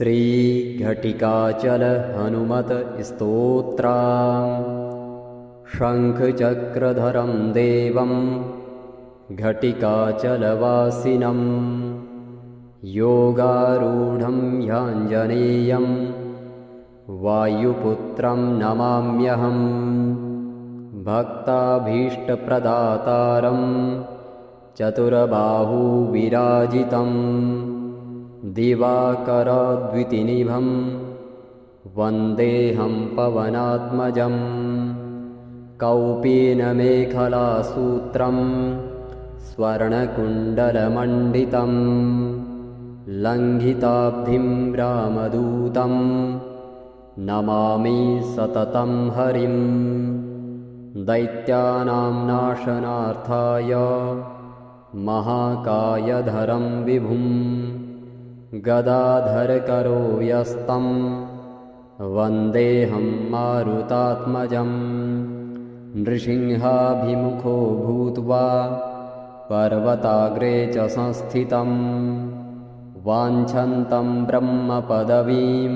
श्रीघटिकाचल हनुमत स्तोत्र। शङ्खचक्रधरं देवं घटिकाचलवासिनं योगारूढं ह्याञ्जनेयं वायुपुत्रं नमाम्यहं। भक्ताभीष्टप्रदातारं चतुरबाहुविराजितं दिवाकरद्वितिनिभं वन्देऽहं पवनात्मजं। कौपीनमेखलासूत्रं स्वर्णकुण्डलमण्डितं लङ्घिताब्धिं रामदूतं नमामि सततं हरिं। दैत्यानां नाशनार्थाय महाकायधरं विभुं गदाधरकरो यस्तं वन्देऽहं मारुतात्मजं। नृसिंहाभिमुखो भूत्वा पर्वताग्रे च संस्थितं वाञ्छन्तं ब्रह्मपदवीं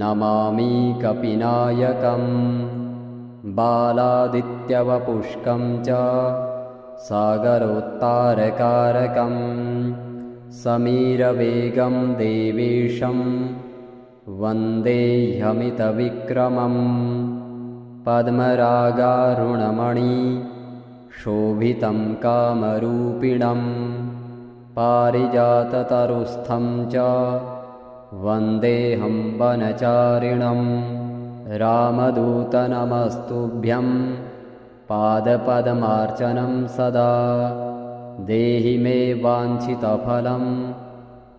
नमामि कपिनायकं। बालादित्यवपुष्कं च सागरोत्तारकारकं समीरवेगं देवेशं वन्देह्यमितविक्रमं। पद्मरागारुणमणि शोभितं कामरूपिणं पारिजाततरुस्थं च वन्देऽहं वनचारिणं। रामदूतनमस्तुभ्यं पादपद्मार्चनं सदा देहि मे वाञ्छितफलं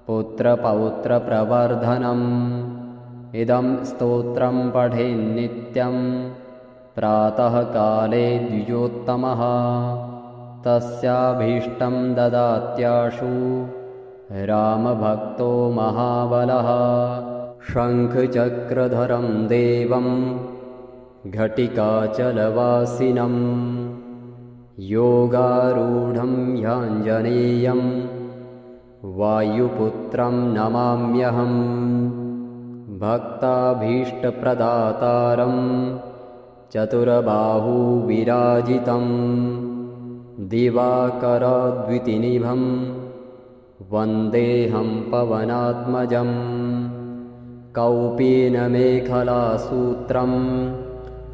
पुत्रपौत्रप्रवर्धनम्। इदं स्तोत्रं पठेन्नित्यं प्रातःकाले द्विजोत्तमः तस्याभीष्टं ददात्याशु रामभक्तो महाबलः। शङ्खचक्रधरं देवं घटिकाचलवासिनं योगारूढं ह्याञ्जनेयं वायुपुत्रं नमाम्यहं। भक्ताभीष्टप्रदातारं चतुरबाहुविराजितं दिवाकरद्वितिनिभं वन्देऽहं पवनात्मजं। कौपीनमेखलासूत्रं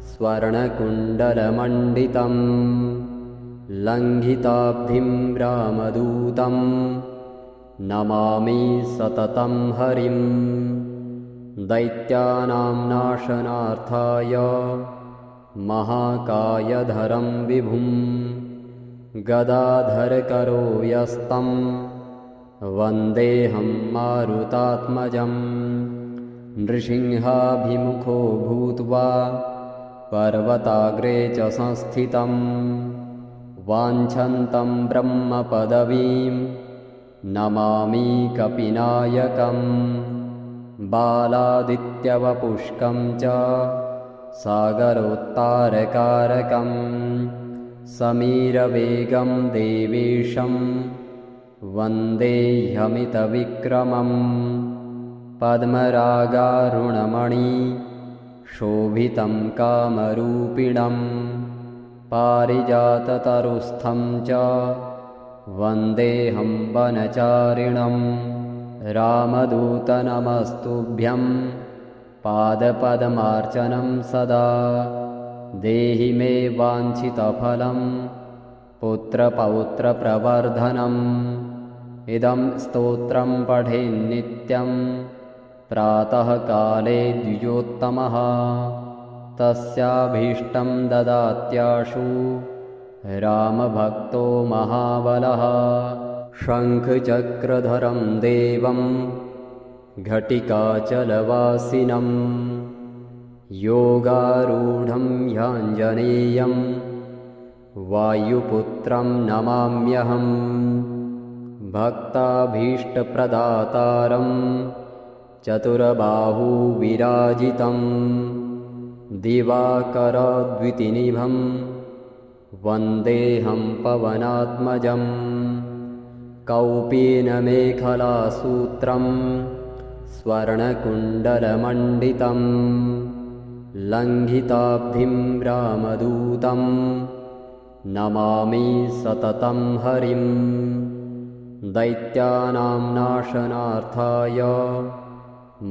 स्वर्णकुण्डलमण्डितं लङ्घिताब्धिं रामदूतं नमामि सततं हरिं। दैत्यानां नाशनार्थाय महाकायधरं विभुं गदाधरकरो यस्तं वन्देऽहं मारुतात्मजं। नृसिंहाभिमुखो भूत्वा पर्वताग्रे च संस्थितं वाञ्छन्तं ब्रह्मपदवीं नमामि कपिनायकं। बालादित्यवपुष्कं च सागरोत्तारकारकं समीरवेगं देवेशं वन्देह्यमितविक्रमं। पद्मरागारुणमणि शोभितं कामरूपिणं पारिजाततरुस्थं च वन्देऽहं वनचारिणं। रामदूतनमस्तुभ्यं पादपद्मार्चनं सदा देहि मे वाञ्छितफलं पुत्रपौत्रप्रवर्धनम्। इदं स्तोत्रं पठेन्नित्यं प्रातःकाले द्विजोत्तमः तस्याभीष्टं ददात्याशु रामभक्तो महाबलः। शङ्खचक्रधरं देवं घटिकाचलवासिनं योगारूढं ह्याञ्जनेयं वायुपुत्रं नमाम्यहं। भक्ताभीष्टप्रदातारं चतुरबाहुविराजितं दिवाकरद्वितिनिभं वन्देऽहं पवनात्मजं। कौपीनमेखलासूत्रं स्वर्णकुण्डलमण्डितं लङ्घिताब्धिं रामदूतं नमामि सततं हरिं। दैत्यानां नाशनार्थाय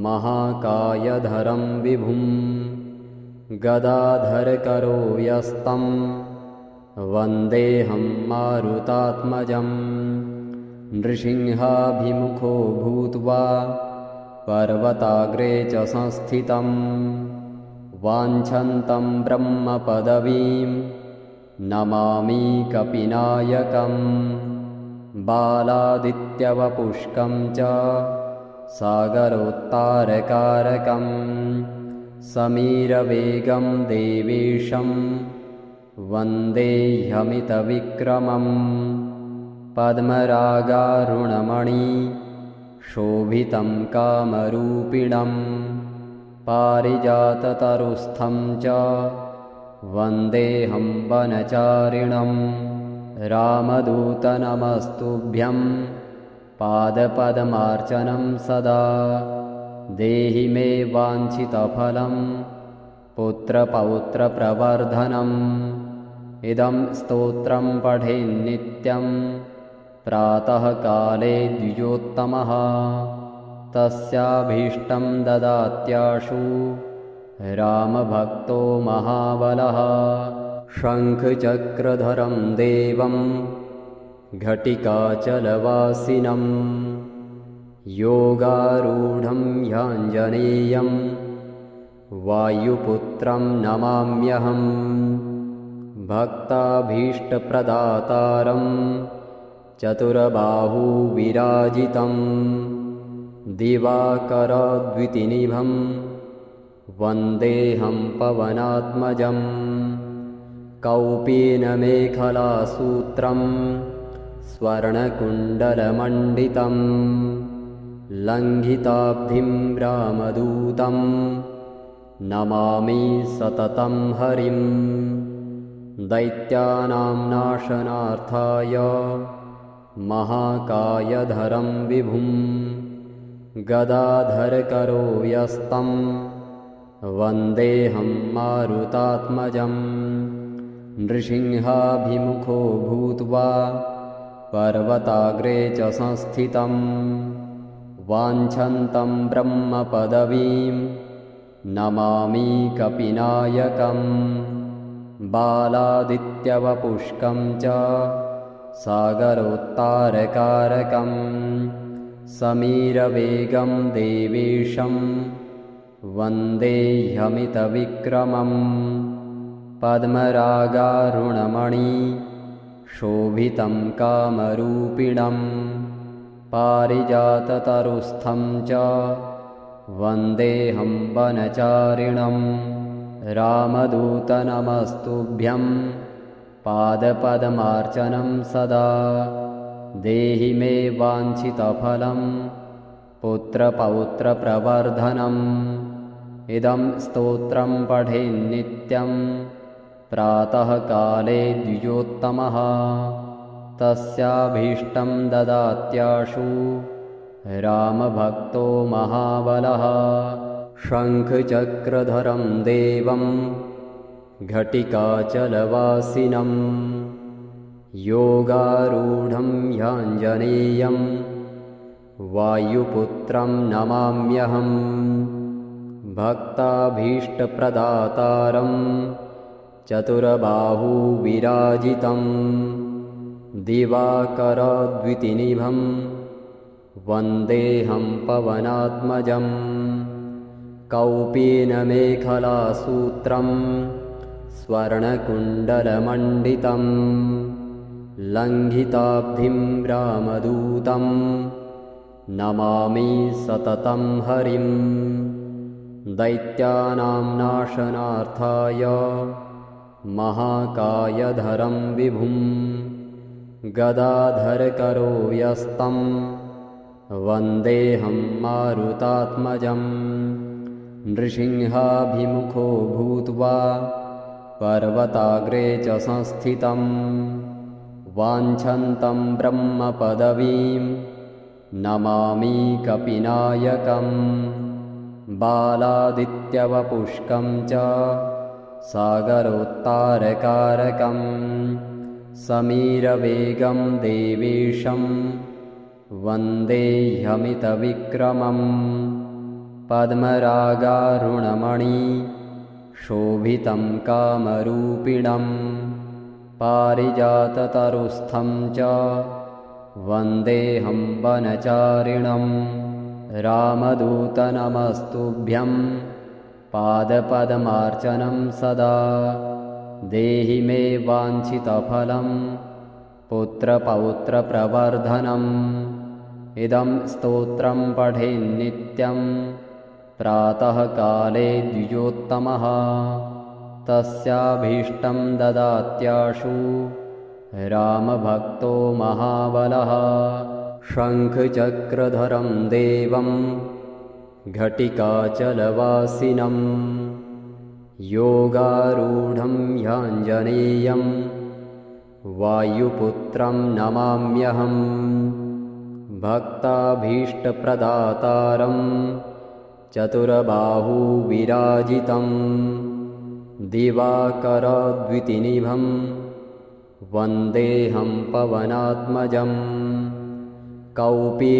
महाकायधरं विभुं गदाधरकरो यस्तं वन्देऽहं मारुतात्मजं। नृसिंहाभिमुखो भूत्वा पर्वताग्रे च संस्थितं वाञ्छन्तं ब्रह्मपदवीं नमामि कपिनायकं। बालादित्यवपुष्कं च सागरोत्तारकारकं समीरवेगं देवेशं वन्देह्यमितविक्रमम्। पद्मरागारुणमणि शोभितं कामरूपिणं पारिजाततरुस्थं च वन्देऽहं वनचारिणं। रामदूतनमस्तुभ्यं पादपद्मार्चनं सदा देहि मे वाञ्छितफलं पुत्रपौत्रप्रवर्धनम्। इदं स्तोत्रं पठेन्नित्यं प्रातःकाले द्विजोत्तमः तस्याभीष्टं ददात्याशु रामभक्तो महाबलः। शङ्खचक्रधरं देवं घटिकाचलवासिनं योगारूढं ह्याञ्जनेयं वायुपुत्रं नमाम्यहम्। भक्ताभीष्टप्रदातारं चतुरबाहुविराजितं दिवाकरद्वितिनिभं वन्देऽहं पवनात्मजं। कौपीनमेखलासूत्रं स्वर्णकुण्डलमण्डितं लङ्घिताब्धिं रामदूतं नमामि सततं हरिं। दैत्यानां नाशनार्थाय महाकायधरं विभुं गदाधरकरो यस्तं वन्देऽहं मारुतात्मजं। नृसिंहाभिमुखो भूत्वा पर्वताग्रे च संस्थितं वाञ्छन्तं ब्रह्मपदवीं नमामि कपिनायकं। बालादित्यवपुष्कं च सागरोत्तारकारकं समीरवेगं देवेशं वन्देह्यमितविक्रमम्। पद्मरागारुणमणि शोभितं कामरूपिणं पारिजाततरुस्थं च वन्देऽहं वनचारिणं। रामदूतनमस्तुभ्यं पादपद्मार्चनं सदा देहि मे वाञ्छितफलं पुत्रपौत्रप्रवर्धनम्। इदं स्तोत्रं पठेन्नित्यं प्रातःकाले द्विजोत्तमः तस्याभीष्टं ददात्याशु रामभक्तो महाबलः। शङ्खचक्रधरं देवं घटिकाचलवासिनं योगारूढं ह्याञ्जनेयं वायुपुत्रं नमाम्यहम्। भक्ताभीष्टप्रदातारं चतुरबाहुविराजितं दिवाकरद्वितिनिभं वन्देऽहं पवनात्मजं। कौपीनमेखलासूत्रं स्वर्णकुण्डलमण्डितं लङ्घिताब्धिं रामदूतं नमामि सततं हरिं। दैत्यानां नाशनार्थाय महाकायधरं विभुं गदाधरकरो यस्तं वन्देऽहं मारुतात्मजं। नृसिंहाभिमुखो भूत्वा पर्वताग्रे च संस्थितं वाञ्छन्तं ब्रह्मपदवीं नमामि कपिनायकं बालादित्यवपुष्कं च सागरोत्तारकारकं समीरवेगं देवेशं वन्देह्यमितविक्रमं पद्मरागारुणमणि शोभितं कामरूपिणं पारिजाततरुस्थं च वन्देऽहं वनचारिणं रामदूतनमस्तुभ्यं पादपद्मार्चनं सदा देहि मे वाञ्छितफलं पुत्रपौत्रप्रवर्धनम् इदं स्तोत्रं पठेन्नित्यं प्रातःकाले द्विजोत्तमः तस्याभीष्टं ददात्याशु रामभक्तो महाबलः शङ्खचक्रधरं देवं घटिकाचलवासिनं योगारूढं ह्याञ्जनेयं वायुपुत्रं नमाम्यहम् भक्ताभीष्टप्रदातारं चतुरबाहुविराजितं दिवाकरद्वितिनिभं वन्देऽहं पवनात्मजं कौपीनमेखलासूत्रं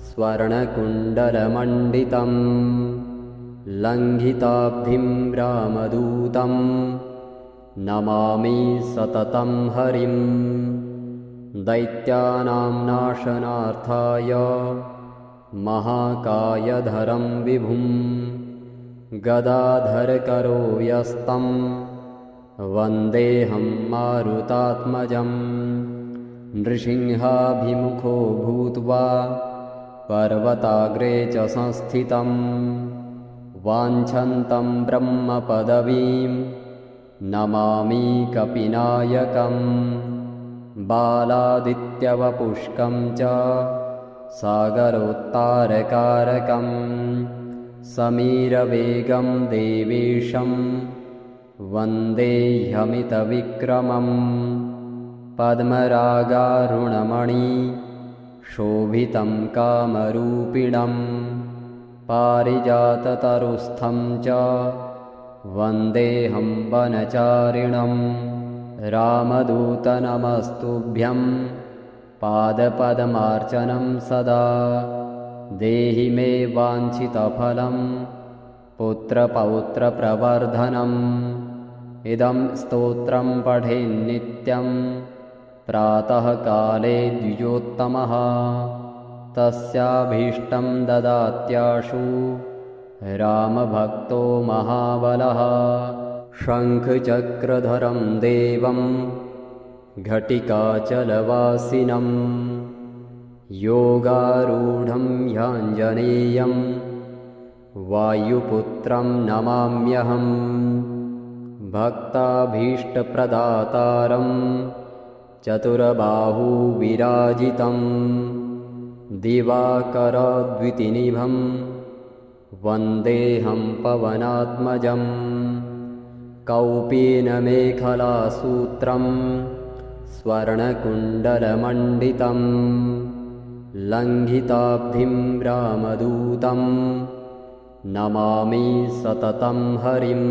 स्वर्णकुण्डलमण्डितं लङ्घिताब्धिं रामदूतं नमामि सततं हरिं दैत्यानां नाशनार्थाय महाकायधरं विभुं गदाधरकरो यस्तं वन्देऽहं मारुतात्मजं नृसिंहाभिमुखो भूत्वा पर्वताग्रे च संस्थितं वाञ्छन्तं ब्रह्मपदवीं नमामि कपिनायकं बालादित्यवपुष्कं च सागरोत्तारकारकं समीरवेगं देवेशं वन्देह्यमितविक्रमं पद्मरागारुणमणि शोभितं कामरूपिणं पारिजाततरुस्थं च वन्देऽहं वनचारिणं रामदूतनमस्तुभ्यं पादपद्मार्चनं सदा देहि मे वाञ्छितफलं पुत्रपौत्रप्रवर्धनम् इदं स्तोत्रं पठेन्नित्यं प्रातःकाले द्विजोत्तमः तस्याभीष्टं ददात्याशु रामभक्तो महाबलः शङ्खचक्रधरं देवं घटिकाचलवासिनं योगारूढं ह्याञ्जनेयं वायुपुत्रं नमाम्यहम् भक्ताभीष्टप्रदातारं चतुरबाहुविराजितं दिवाकरद्वितिनिभं वन्देऽहं पवनात्मजं कौपीनमेखलासूत्रं स्वर्णकुण्डलमण्डितं लङ्घिताब्धिं रामदूतं नमामि सततं हरिं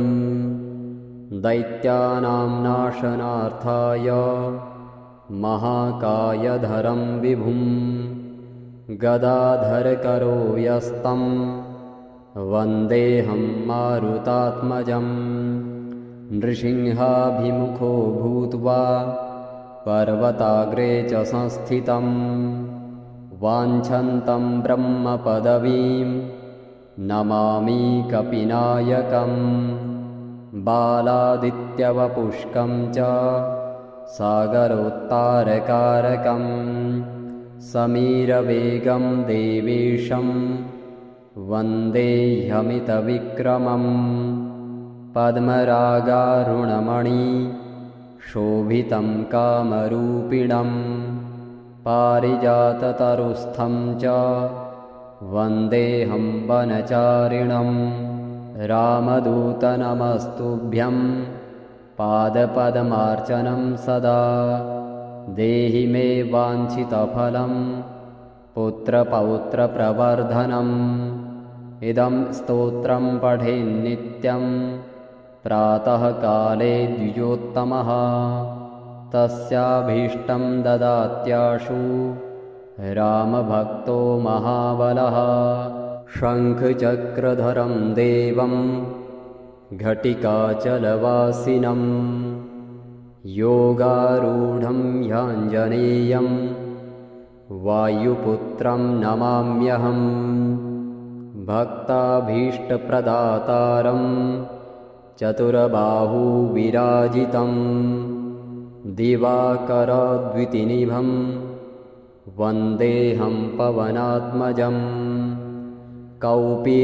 दैत्यानां नाशनार्थाय महाकायधरं विभुं गदाधरकरो यस्तं वन्देऽहं मारुतात्मजं नृसिंहाभिमुखो भूत्वा पर्वताग्रे च संस्थितं वाञ्छन्तं ब्रह्मपदवीं नमामि कपिनायकं बालादित्यवपुष्कं च सागरोत्तारकारकं समीरवेगं देवेशं वन्देह्यमितविक्रमं पद्मरागारुणमणि शोभितं कामरूपिणं पारिजाततरुस्थं च वन्देऽहं वनचारिणं रामदूतनमस्तुभ्यं पादपद्मार्चनं सदा देहि मे वाञ्छितफलं पुत्रपौत्रप्रवर्धनम् इदं स्तोत्रं पठेन्नित्यं प्रातःकाले द्विजोत्तमः तस्याभीष्टं ददात्याशु रामभक्तो महाबलः शङ्खचक्रधरं देवं घटिकाचलवासिनं योगारूढं ह्याञ्जनेयं वायुपुत्रं नमाम्यहम् भक्ताभीष्टप्रदातारं चतुरबाहुविराजितं दिवाकरद्वितिनिभं वन्देऽहं पवनात्मजं कौपीनमेखलासूत्रं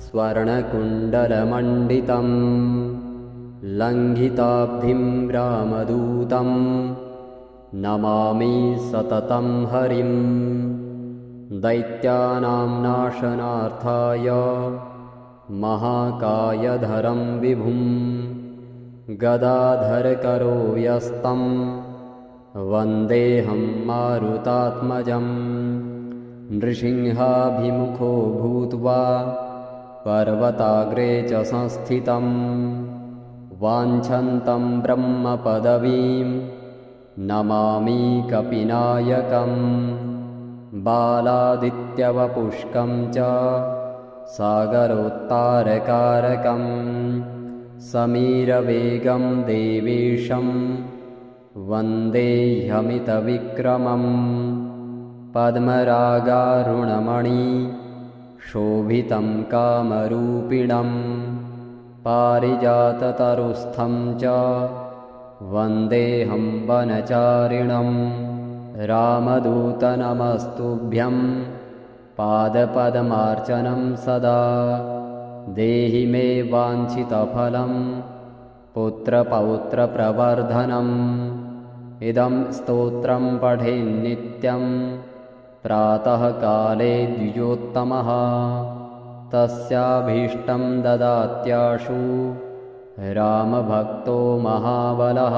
स्वर्णकुण्डलमण्डितं लङ्घिताब्धिं रामदूतं नमामि सततं हरिं दैत्यानां नाशनार्थाय महाकायधरं विभुं गदाधरकरो यस्तं वन्देऽहं मारुतात्मजं नृसिंहाभिमुखो भूत्वा पर्वताग्रे च संस्थितं वाञ्छन्तं ब्रह्मपदवीं नमामि कपिनायकं बालादित्यवपुष्कं च सागरोत्तारकारकं समीरवेगं देवेशं वन्देह्यमितविक्रमं पद्मरागारुणमणि शोभितं कामरूपिणं पारिजाततरुस्थं च वन्देऽहं वनचारिणं रामदूतनमस्तुभ्यं पादपद्मार्चनं सदा देहि मे वाञ्छितफलं पुत्रपौत्रप्रवर्धनम् इदं स्तोत्रं पठेन्नित्यं प्रातःकाले द्विजोत्तमः तस्याभीष्टं ददात्याशु रामभक्तो महाबलः।